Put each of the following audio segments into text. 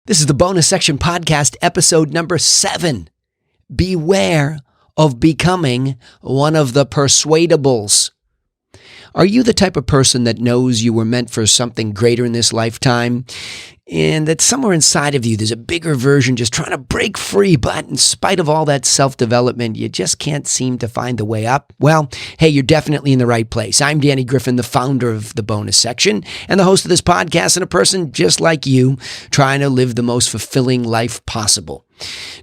This is the bonus section podcast, episode number 7. Beware of becoming one of the Persuadables. Are you the type of person that knows you were meant for something greater in this lifetime, and that somewhere inside of you there's a bigger version just trying to break free, but in spite of all that self-development, you just can't seem to find the way up? Well, hey, you're definitely in the right place. I'm Danny Griffin, the founder of the bonus section and the host of this podcast, and a person just like you trying to live the most fulfilling life possible.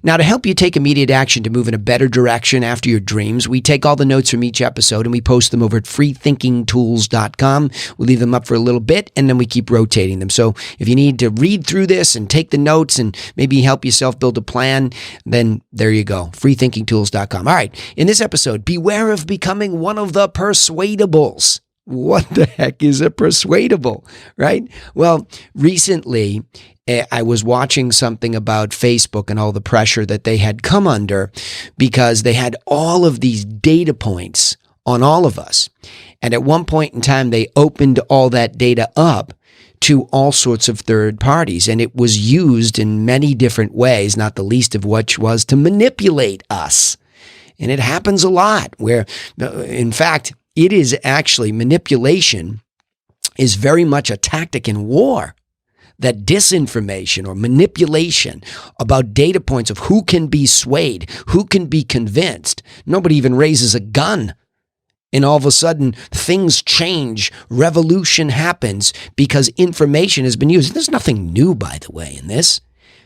Now, to help you take immediate action to move in a better direction after your dreams, we take all the notes from each episode and we post them over at freethinkingtools.com. We leave them up for a little bit and then we keep rotating them. So if you need to read through this and take the notes and maybe help yourself build a plan, then there you go, freethinkingtools.com. All right, in this episode, beware of becoming one of the Persuadables. What the heck is a persuadable, right? Well, recently, I was watching something about Facebook and all the pressure that they had come under because they had all of these data points on all of us. And at one point in time, they opened all that data up to all sorts of third parties. And it was used in many different ways, not the least of which was to manipulate us. And it happens a lot where, in fact, it is actually manipulation is very much a tactic in war. That disinformation or manipulation about data points of who can be swayed, who can be convinced. Nobody even raises a gun. And all of a sudden, things change. Revolution happens because information has been used. There's nothing new, by the way, in this.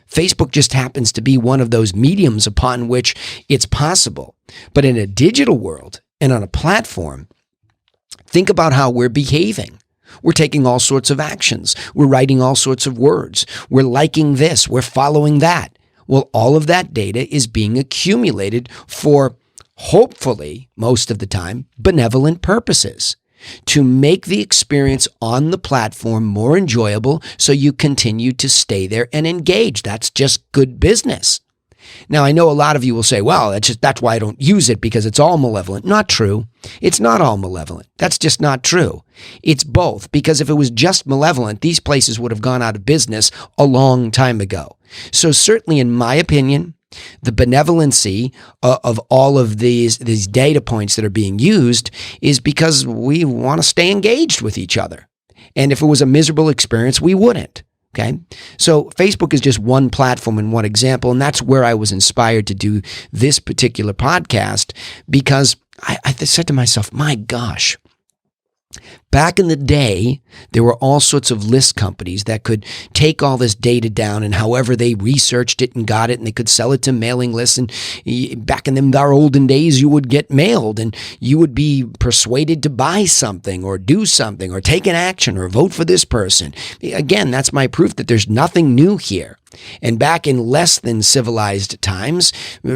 Facebook just happens to be one of those mediums upon which it's possible. But in a digital world and on a platform, think about how we're behaving. We're taking all sorts of actions. We're writing all sorts of words. We're liking this. We're following that. Well, all of that data is being accumulated for, hopefully, most of the time, benevolent purposes to make the experience on the platform more enjoyable so you continue to stay there and engage. That's just good business. Now, I know a lot of you will say, well, that's why I don't use it because it's all malevolent. Not true. It's not all malevolent. That's just not true. It's both, because if it was just malevolent, these places would have gone out of business a long time ago. So certainly, in my opinion, the benevolency of all of these data points that are being used is because we want to stay engaged with each other. And if it was a miserable experience, we wouldn't. Okay, so Facebook is just one platform and one example, and that's where I was inspired to do this particular podcast because I said to myself, my gosh, back in the day, there were all sorts of list companies that could take all this data down and however they researched it and got it, and they could sell it to mailing lists. And back in our olden days, you would get mailed and you would be persuaded to buy something or do something or take an action or vote for this person. Again, that's my proof that there's nothing new here. And back in less than civilized times,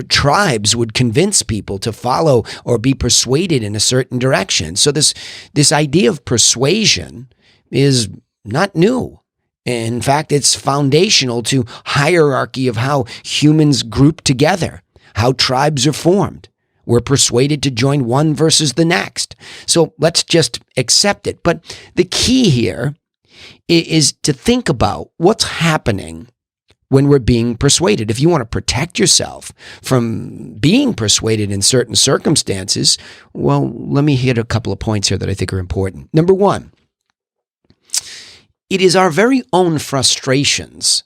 tribes would convince people to follow or be persuaded in a certain direction. So this idea of persuasion is not new. In fact, it's foundational to hierarchy of how humans group together, how tribes are formed. We're persuaded to join one versus the next. So let's just accept it. But the key here is to think about what's happening when we're being persuaded. If you want to protect yourself from being persuaded in certain circumstances, well, let me hit a couple of points here that I think are important. Number one, it is our very own frustrations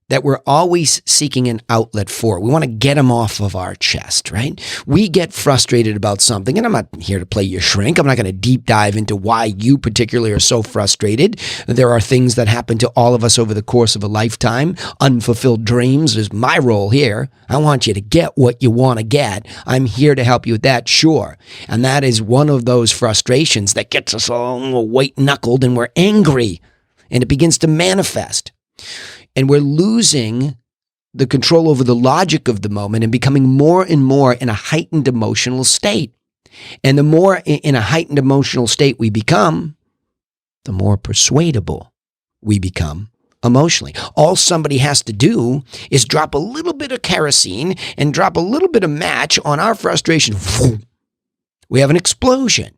that we're always seeking an outlet for. We want to get them off of our chest, right? We get frustrated about something, and I'm not here to play your shrink. I'm not going to deep dive into why you particularly are so frustrated. There are things that happen to all of us over the course of a lifetime. Unfulfilled dreams is my role here. I want you to get what you want to get. I'm here to help you with that, sure. And that is one of those frustrations that gets us all white-knuckled and we're angry, and it begins to manifest. And we're losing the control over the logic of the moment and becoming more and more in a heightened emotional state. And the more in a heightened emotional state we become, the more persuadable we become emotionally. All somebody has to do is drop a little bit of kerosene and drop a little bit of match on our frustration. We have an explosion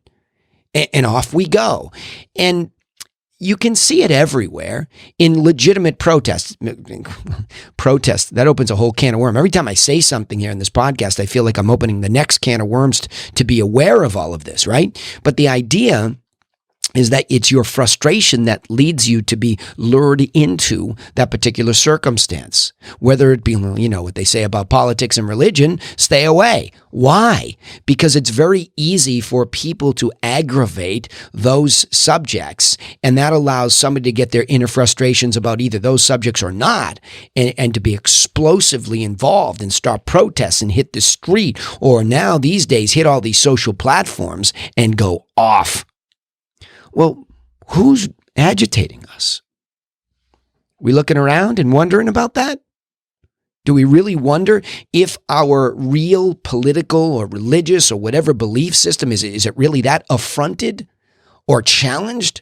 and off we go. And you can see it everywhere in legitimate protests. Protest, that opens a whole can of worms. Every time I say something here in this podcast, I feel like I'm opening the next can of worms to be aware of all of this, right? But the idea is that it's your frustration that leads you to be lured into that particular circumstance. Whether it be, what they say about politics and religion, stay away. Why? Because it's very easy for people to aggravate those subjects, and that allows somebody to get their inner frustrations about either those subjects or not, and to be explosively involved and start protests and hit the street, or now these days hit all these social platforms and go off. Well, who's agitating us? We looking around and wondering about that? Do we really wonder if our real political or religious or whatever belief system is it really that affronted or challenged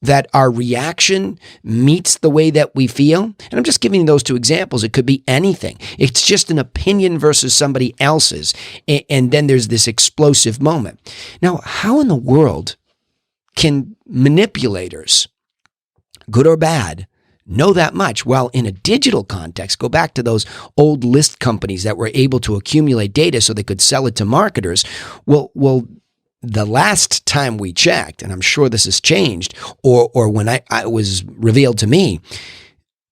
that our reaction meets the way that we feel? And I'm just giving those two examples. It could be anything. It's just an opinion versus somebody else's. And then there's this explosive moment. Now, how in the world can manipulators, good or bad, know that much? Well, in a digital context, go back to those old list companies that were able to accumulate data so they could sell it to marketers. Well, the last time we checked, and I'm sure this has changed, or when I was revealed to me,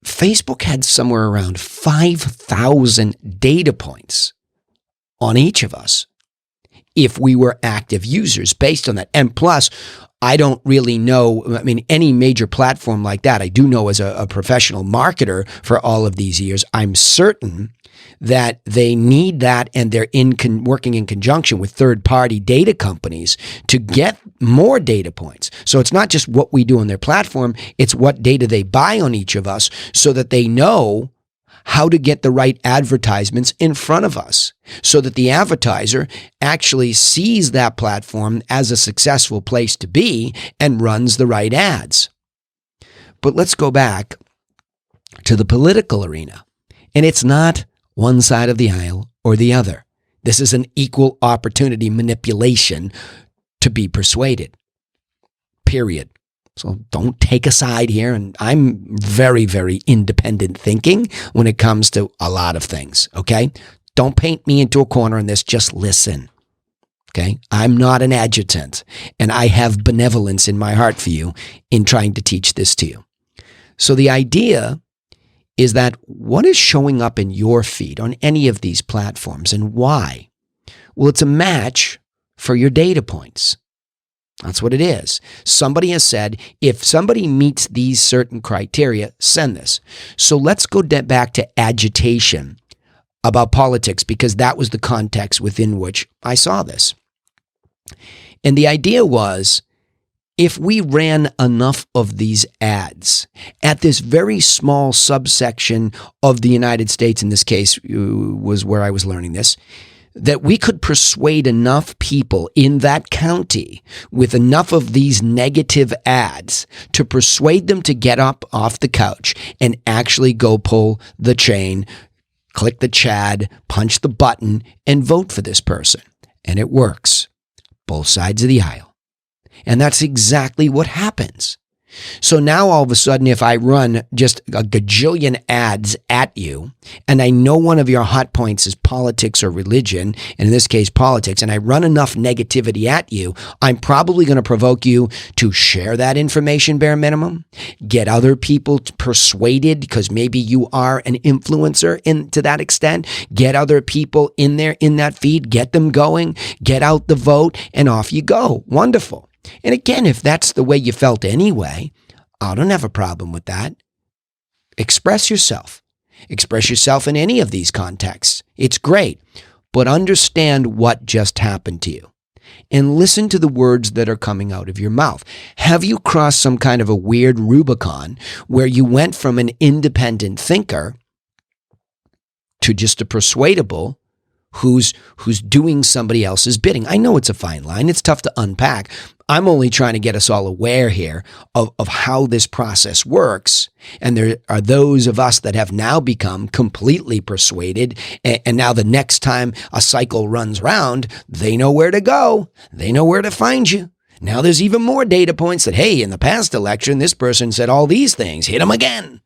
Facebook had somewhere around 5,000 data points on each of us if we were active users based on that. And plus, I don't really know, any major platform like that, I do know as a professional marketer for all of these years, I'm certain that they need that, and they're working in conjunction with third-party data companies to get more data points. So it's not just what we do on their platform, it's what data they buy on each of us so that they know how to get the right advertisements in front of us so that the advertiser actually sees that platform as a successful place to be and runs the right ads. But let's go back to the political arena. And it's not one side of the aisle or the other. This is an equal opportunity manipulation to be persuaded. Period. So don't take a side here. And I'm very, very independent thinking when it comes to a lot of things, okay? Don't paint me into a corner in this. Just listen, okay? I'm not an adjutant, and I have benevolence in my heart for you in trying to teach this to you. So the idea is that what is showing up in your feed on any of these platforms and why? Well, it's a match for your data points. That's what it is. Somebody has said, if somebody meets these certain criteria, send this. So let's go back to agitation about politics, because that was the context within which I saw this. And the idea was, if we ran enough of these ads at this very small subsection of the United States, in this case was where I was learning this, that we could persuade enough people in that county with enough of these negative ads to persuade them to get up off the couch and actually go pull the chain, click the Chad, punch the button, and vote for this person. And it works. Both sides of the aisle. And that's exactly what happens. So now all of a sudden, if I run just a gajillion ads at you, and I know one of your hot points is politics or religion, and in this case politics, and I run enough negativity at you, I'm probably going to provoke you to share that information bare minimum, get other people persuaded because maybe you are an influencer to that extent, get other people in there in that feed, get them going, get out the vote, and off you go. Wonderful. And again, if that's the way you felt anyway, I don't have a problem with that. Express yourself. Express yourself in any of these contexts. It's great. But understand what just happened to you. And listen to the words that are coming out of your mouth. Have you crossed some kind of a weird Rubicon where you went from an independent thinker to just a persuadable who's doing somebody else's bidding? I know it's a fine line. It's tough to unpack. I'm only trying to get us all aware here of how this process works. And there are those of us that have now become completely persuaded. And now the next time a cycle runs round, they know where to go. They know where to find you. Now there's even more data points that, hey, in the past election, this person said all these things. Hit him again.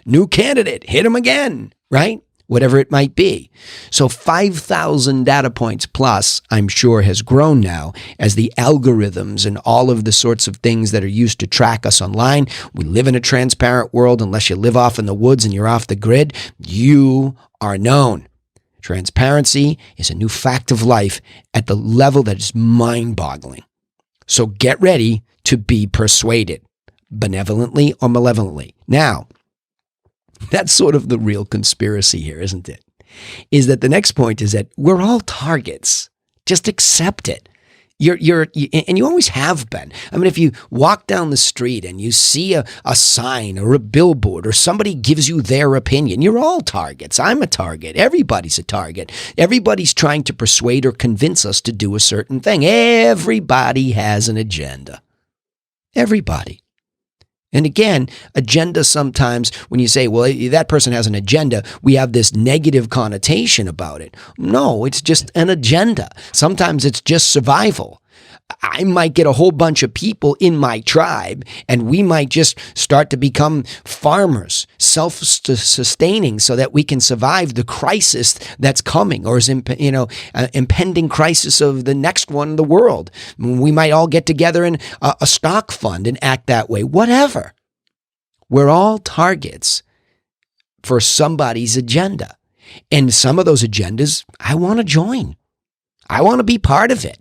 New candidate, hit him again, right? Whatever it might be. So 5,000 data points plus, I'm sure, has grown now as the algorithms and all of the sorts of things that are used to track us online. We live in a transparent world. Unless you live off in the woods and you're off the grid, you are known. Transparency is a new fact of life at the level that is mind-boggling. So get ready to be persuaded, benevolently or malevolently. Now, that's sort of the real conspiracy here, isn't it? Is that the next point is that we're all targets. Just accept it. And you always have been. I mean, if you walk down the street and you see a sign or a billboard or somebody gives you their opinion, you're all targets. I'm a target. Everybody's a target. Everybody's trying to persuade or convince us to do a certain thing. Everybody has an agenda. Everybody. And again, agenda sometimes, when you say, well, that person has an agenda, we have this negative connotation about it. No, it's just an agenda. Sometimes it's just survival. I might get a whole bunch of people in my tribe, and we might just start to become farmers, self-sustaining, so that we can survive the crisis that's coming, or is impending crisis of the next one in the world. We might all get together in a stock fund and act that way. Whatever. We're all targets for somebody's agenda, and some of those agendas I want to join. I want to be part of it.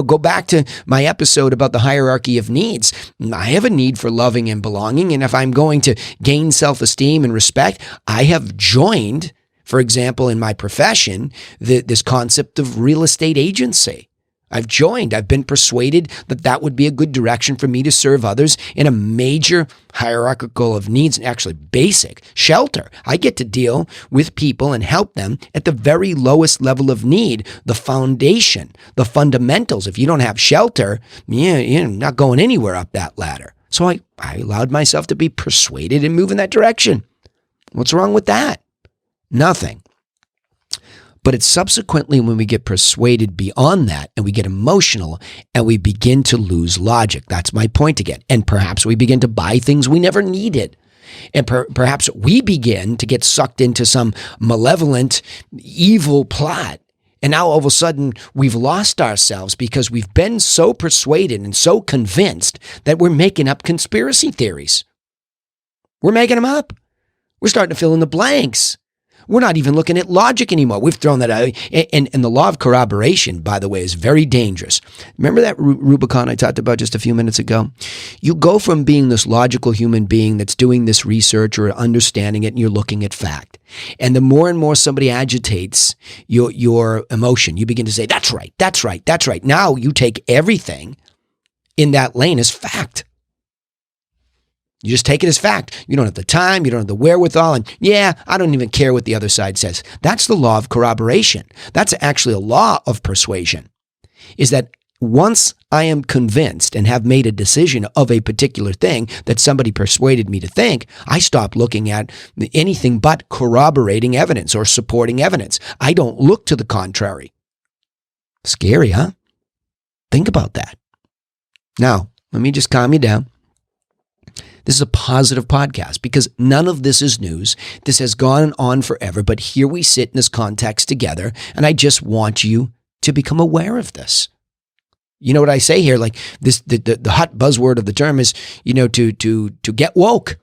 Go back to my episode about the hierarchy of needs. I have a need for loving and belonging, and if I'm going to gain self-esteem and respect, I have joined, for example, in my profession, this concept of real estate agency. I've joined. I've been persuaded that that would be a good direction for me to serve others in a major hierarchical of needs, actually basic shelter. I get to deal with people and help them at the very lowest level of need, the foundation, the fundamentals. If you don't have shelter, you're not going anywhere up that ladder. So I allowed myself to be persuaded and move in that direction. What's wrong with that? Nothing. But it's subsequently when we get persuaded beyond that and we get emotional and we begin to lose logic. That's my point again. And perhaps we begin to buy things we never needed. And perhaps we begin to get sucked into some malevolent, evil plot. And now all of a sudden we've lost ourselves because we've been so persuaded and so convinced that we're making up conspiracy theories. We're making them up. We're starting to fill in the blanks. We're not even looking at logic anymore. We've thrown that out. And the law of corroboration, by the way, is very dangerous. Remember that Rubicon I talked about just a few minutes ago? You go from being this logical human being that's doing this research or understanding it, and you're looking at fact. And the more and more somebody agitates your emotion, you begin to say, that's right, that's right, that's right. Now you take everything in that lane as fact. You just take it as fact. You don't have the time. You don't have the wherewithal. And I don't even care what the other side says. That's the law of corroboration. That's actually a law of persuasion, is that once I am convinced and have made a decision of a particular thing that somebody persuaded me to think, I stop looking at anything but corroborating evidence or supporting evidence. I don't look to the contrary. Scary, huh? Think about that. Now, let me just calm you down. This is a positive podcast because none of this is news. This has gone on forever, but here we sit in this context together, and I just want you to become aware of this. You know what I say here? Like this, the hot buzzword of the term is, to get woke.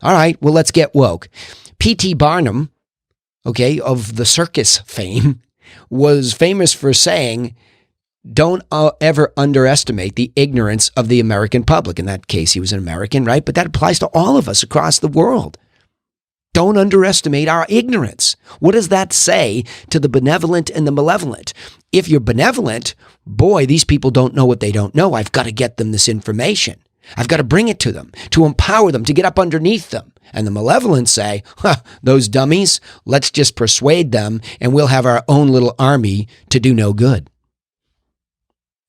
All right, well, let's get woke. P.T. Barnum, of the circus fame, was famous for saying, don't ever underestimate the ignorance of the American public. In that case, he was an American, right? But that applies to all of us across the world. Don't underestimate our ignorance. What does that say to the benevolent and the malevolent? If you're benevolent, boy, these people don't know what they don't know. I've got to get them this information. I've got to bring it to them, to empower them, to get up underneath them. And the malevolent say, those dummies, let's just persuade them and we'll have our own little army to do no good.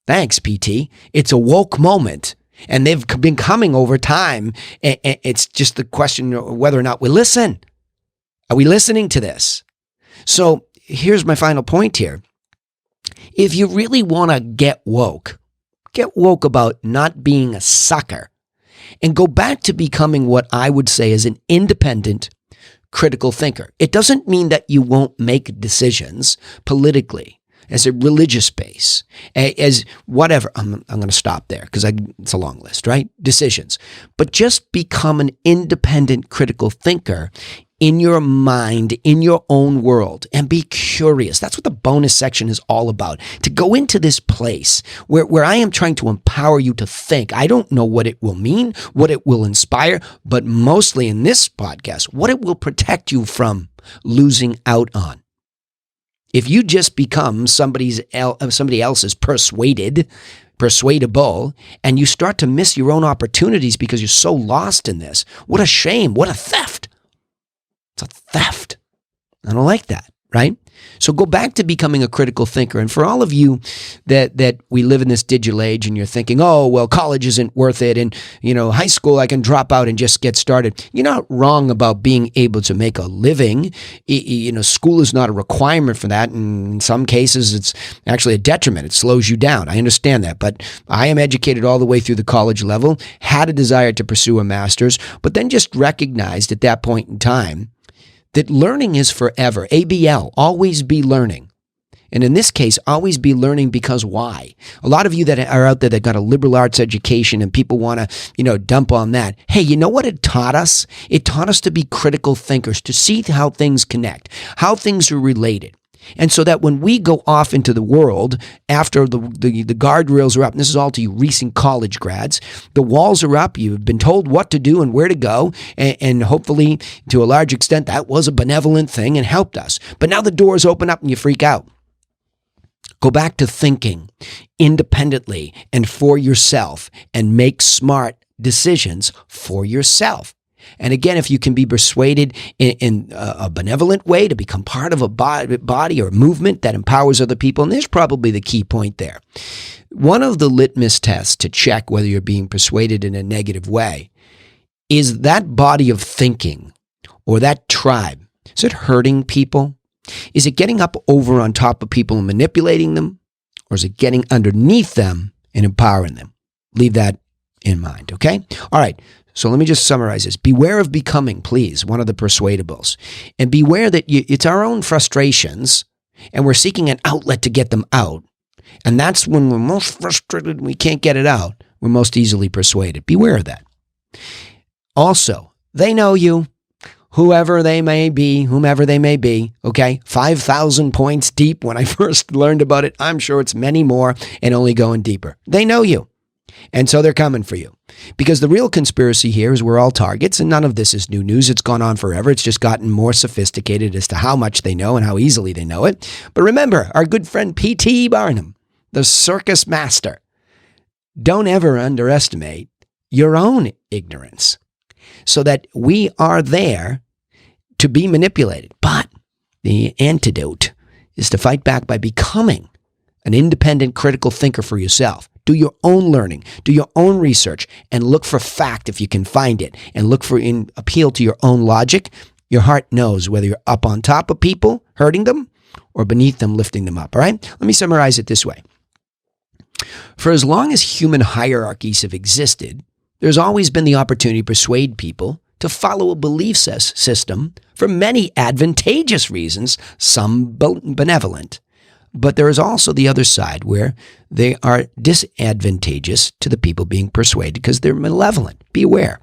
Thanks, PT. It's a woke moment, and they've been coming over time. It's just the question of whether or not we listen. Are we listening to this? So here's my final point here. If you really want to get woke, get woke about not being a sucker and go back to becoming what I would say is an independent, critical thinker. It doesn't mean that you won't make decisions politically, as a religious base, as whatever. I'm going to stop there because it's a long list, right? Decisions. But just become an independent, critical thinker in your mind, in your own world, and be curious. That's what the bonus section is all about. To go into this place where I am trying to empower you to think. I don't know what it will mean, what it will inspire, but mostly in this podcast, what it will protect you from losing out on. If you just become somebody else's persuadable, and you start to miss your own opportunities because you're so lost in this, what a shame, what a theft. It's a theft. I don't like that, right? So go back to becoming a critical thinker. And for all of you that we live in this digital age and you're thinking, oh, well, college isn't worth it. And, high school, I can drop out and just get started. You're not wrong about being able to make a living. School is not a requirement for that. And in some cases, it's actually a detriment. It slows you down. I understand that. But I am educated all the way through the college level, had a desire to pursue a master's, but then just recognized at that point in time that learning is forever. ABL, always be learning. And in this case, always be learning because why? A lot of you that are out there that got a liberal arts education and people want to, dump on that. Hey, you know what it taught us? It taught us to be critical thinkers, to see how things connect, how things are related. And so that when we go off into the world, after the guardrails are up, and this is all to you recent college grads, the walls are up, you've been told what to do and where to go, and hopefully, to a large extent, that was a benevolent thing and helped us. But now the doors open up and you freak out. Go back to thinking independently and for yourself and make smart decisions for yourself. And again, if you can be persuaded in a benevolent way to become part of a body or movement that empowers other people, and there's probably the key point there. One of the litmus tests to check whether you're being persuaded in a negative way is that body of thinking or that tribe. Is it hurting people? Is it getting up over on top of people and manipulating them? Or is it getting underneath them and empowering them? Leave that in mind, okay? All right. So let me just summarize this. Beware of becoming, please, one of the persuadables. And beware that it's our own frustrations, and we're seeking an outlet to get them out. And that's when we're most frustrated and we can't get it out. We're most easily persuaded. Beware of that. Also, they know you, whomever they may be, okay? 5,000 points deep when I first learned about it. I'm sure it's many more and only going deeper. They know you. And so they're coming for you. Because the real conspiracy here is we're all targets, and none of this is new news. It's gone on forever. It's just gotten more sophisticated as to how much they know and how easily they know it. But remember, our good friend P.T. Barnum, the circus master, don't ever underestimate your own ignorance, so that we are there to be manipulated. But the antidote is to fight back by becoming an independent, critical thinker for yourself. Do your own learning, do your own research, and look for fact if you can find it, and look for appeal to your own logic. Your heart knows whether you're up on top of people, hurting them, or beneath them, lifting them up, all right? Let me summarize it this way. For as long as human hierarchies have existed, there's always been the opportunity to persuade people to follow a belief system for many advantageous reasons, some benevolent. But there is also the other side where they are disadvantageous to the people being persuaded because they're malevolent. Be aware.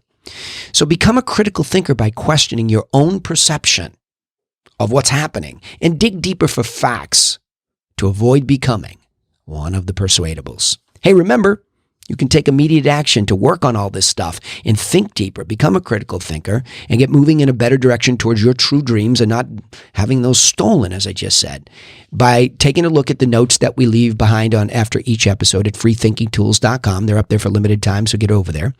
So become a critical thinker by questioning your own perception of what's happening and dig deeper for facts to avoid becoming one of the Pursuadables. Hey, remember, you can take immediate action to work on all this stuff and think deeper, become a critical thinker, and get moving in a better direction towards your true dreams and not having those stolen, as I just said, by taking a look at the notes that we leave behind on after each episode at freethinkingtools.com. They're up there for a limited time, so get over there.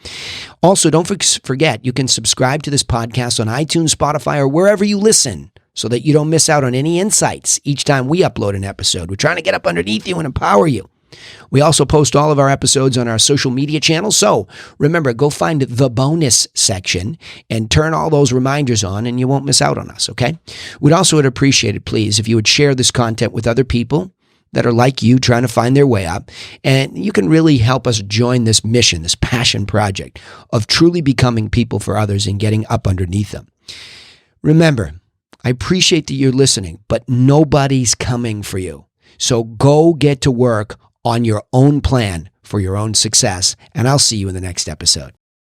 Also, don't forget, you can subscribe to this podcast on iTunes, Spotify, or wherever you listen, so that you don't miss out on any insights each time we upload an episode. We're trying to get up underneath you and empower you. We also post all of our episodes on our social media channels. So remember, go find the bonus section and turn all those reminders on and you won't miss out on us, okay? We'd also appreciate it, please, if you would share this content with other people that are like you, trying to find their way up. And you can really help us join this mission, this passion project of truly becoming people for others and getting up underneath them. Remember, I appreciate that you're listening, but nobody's coming for you. So go get to work on your own plan for your own success, and I'll see you in the next episode.